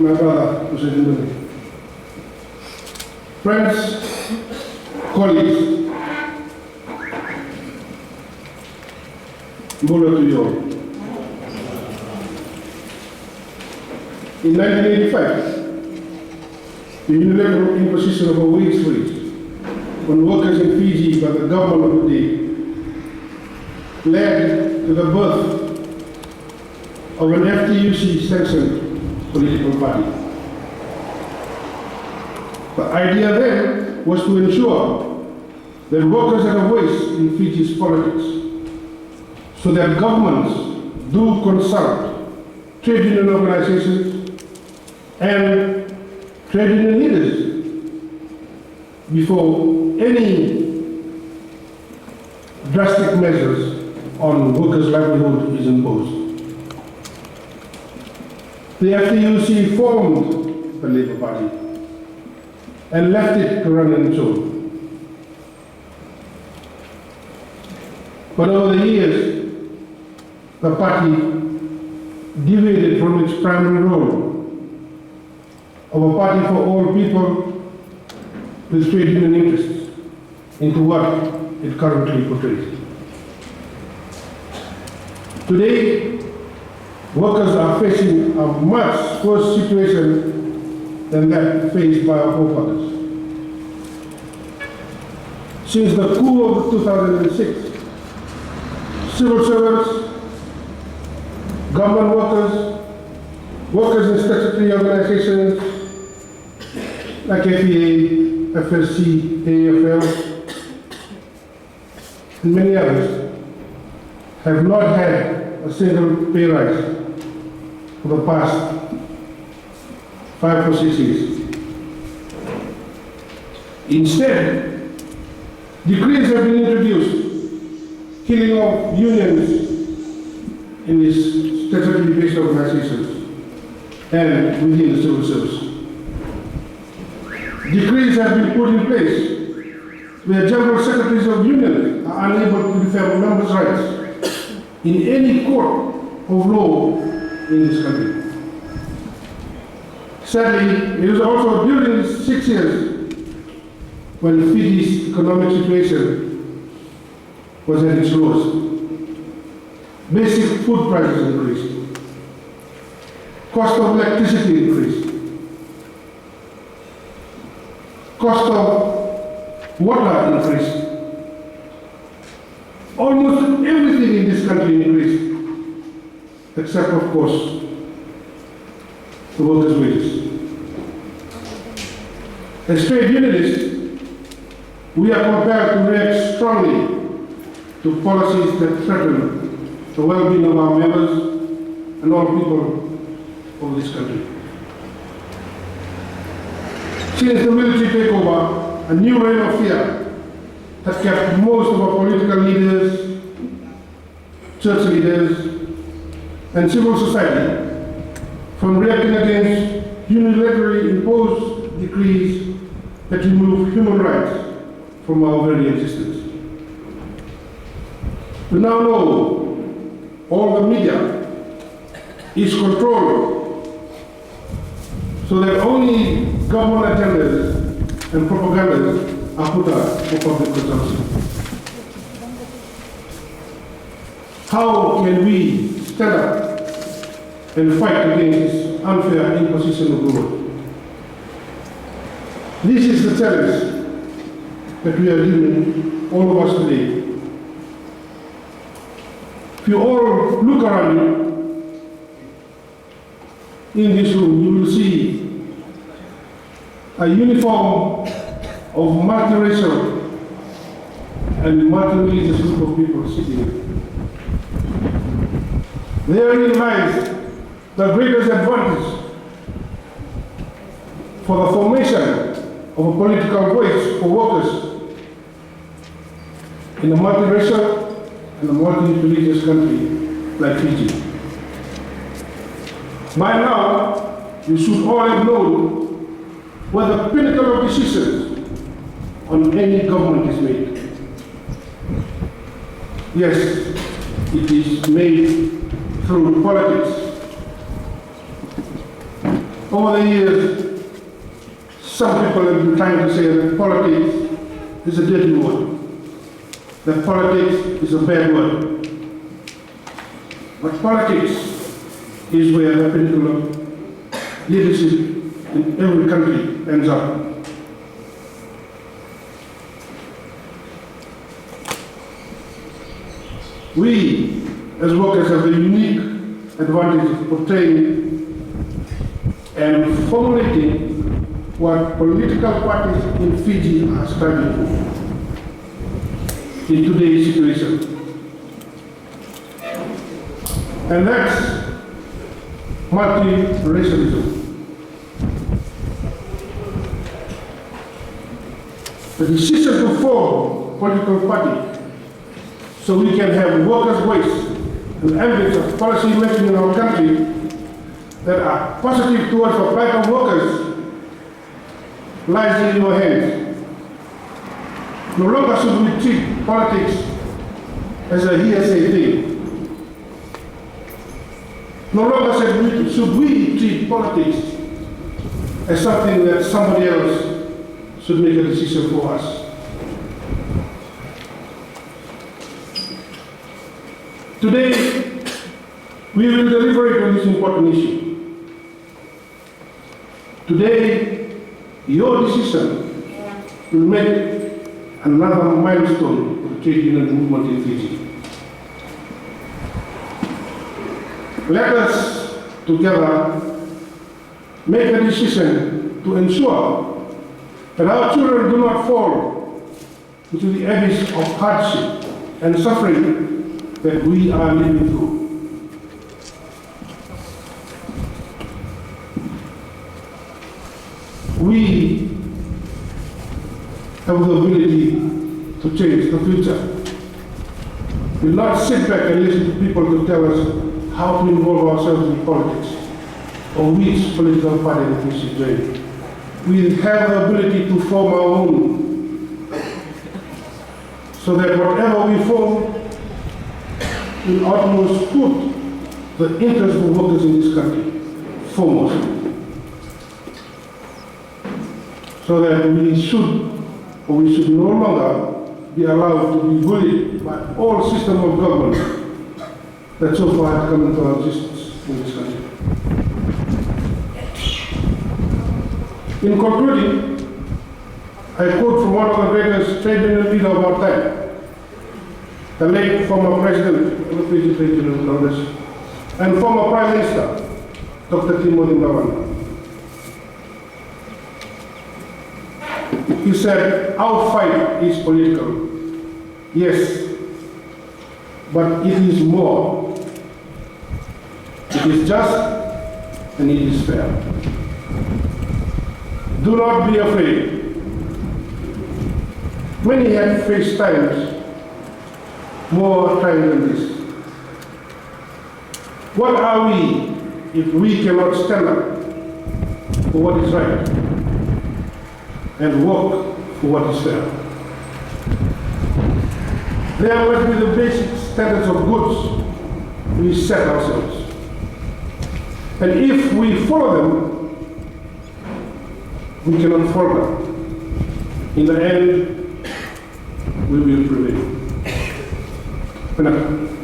my brother, Mr. Nadi. Friends, colleagues, Mbolo to you all. In 1985, the unilateral imposition of a wage freeze on workers in Fiji by the government of the day led to the birth of an FTUC sanctioned political party. The idea then was to ensure that workers had a voice in Fiji's politics, so that governments do consult trade union organizations and trade union leaders before any drastic measures on workers' livelihood is imposed. The FTUC formed the Labour Party and left it to run on its own. But over the years, the party deviated from its primary role of a party for all people with trade union interests into what it currently portrays. Today, workers are facing a much worse situation than that faced by our forefathers. Since the coup of 2006, civil servants, government workers, workers in statutory organizations like FEA, FSC, AFL, and many others have not had a single pay rise for the past 5 or 6 years. Instead, decrees have been introduced, killing off unions in these statutory based organizations and within the civil service. Decrees have been put in place where general secretaries of unions are unable to defend members' rights in any court of law in this country. Sadly, it is also during these 6 years when Fiji's economic situation was at its lowest. Basic food prices increased. Cost of electricity increased. Cost of water increased. Almost everything in this country increased, except, of course, the workers' wages. As trade unionists, we are compelled to react strongly to policies that threaten the well-being of our members and all people of this country. Since the military takeover, a new reign of fear has kept most of our political leaders, church leaders, and civil society from reacting against unilaterally imposed decrees that remove human rights from our very existence. We now know all the media is controlled so that only government agendas and propagandas are put up for public consumption. How can we stand up and fight against this unfair imposition of the law? This is the challenge that we are giving all of us today. If you all look around you in this room, you will see a uniform of multiracial and multi-religious group of people sitting here. Therein lies the greatest advantage for the formation of a political voice for workers in a multiracial and a multi-religious country like Fiji. By now, you should all have known where the pinnacle of decisions on any government is made. Yes, it is made through politics. Over the years, some people have been trying to say that politics is a dirty word, that politics is a bad word. But politics is where the pinnacle of leadership in every country ends up. We, as workers, have the unique advantage of portraying and formulating what political parties in Fiji are striving for in today's situation. And that's multi-racialism. The decision to form a political party so we can have workers' voice and evidence of policy making in our country that are positive towards the plight of workers lies in your hands. No longer should we treat politics as a hearsay thing. No longer should we treat politics as something that somebody else should make a decision for us. Today, we will deliberate on this important issue. Today, your decision will make another milestone of the trade union movement in Fiji. Let us together make a decision to ensure that our children do not fall into the abyss of hardship and suffering that we are living through. We have the ability to change the future. We'll not sit back and listen to people to tell us how to involve ourselves in politics or which political party that we should join. We have the ability to form our own so that whatever we form will almost put the interest of workers in this country foremost, so that we should no longer be allowed to be bullied by all systems of government that so far have come into our existence in this country. In concluding, I quote from one of the greatest trade union leaders of our time, the late former President of the Fiji Trade Union Congress, and former Prime Minister, Dr. Timothy Ndawan. He said, our fight is political. Yes, but it is more. It is just and it is fair. Do not be afraid. Many have faced times more time than this. What are we if we cannot stand up for what is right and work for what is fair? There must be the basic standards of goods we set ourselves. And if we follow them, we cannot follow them. In the end, we will prevail. Thank you.